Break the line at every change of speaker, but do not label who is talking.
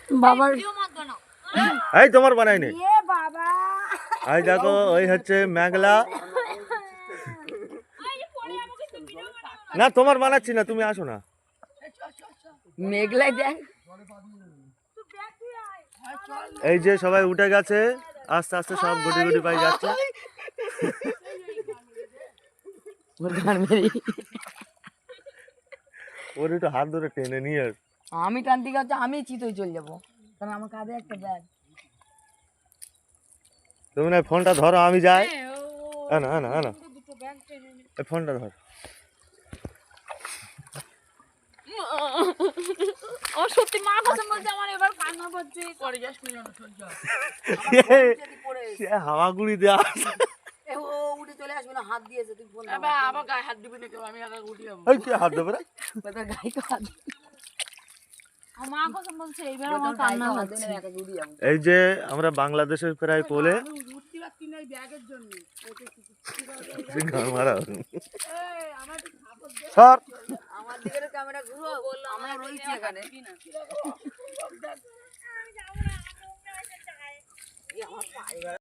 বাবার
এই তোমার বানাইনি
এ বাবা
এই দেখো ওই হচ্ছে মেঘলা না তোমার বানাচ্ছি না তুমি আসো না
মেঘলাই দেখ
এই যে সবাই উঠে গেছে আস্তে আস্তে সব গুটি গুটি পাই যাচ্ছে ওর একটু হাত ধরে টেনে নিয়ে আস।
আমি টানতে গেছে আমি চিতই চলে যাবো কারণ আমার কাঁধে একটা ব্যাগ
তুমি না ফোনটা ধরো আমি যাই না না না এই ফোনটা ধর
ও সত্যি মা কথা বলছে আমার এবার কান্না পাচ্ছে করে যাস না সহ্য
সে হাওয়াগুড়ি দেওয়া
ও উঠে চলে আসবে না হাত দিয়েছে তুই ফোন
এবার আবার গায়ে হাত দিবি না কেউ আমি একা উঠে যাবো
এই কে হাত দেবে রে
তোর গায়ে তো হাত
আমার মা কথা বলছে এইবার আমার কান্না হচ্ছে
একা উঠে যাবো
এই যে আমরা বাংলাদেশের প্রায় কোলে
উঠতে পারছি না এই ব্যাগের জন্য
গান মারা
আমার একটু সাপোর্ট দে
সর
আমার দিকে ক্যামেরা ঘুরো আমরা রয়েছি এখানে
আমি যাবো না আমার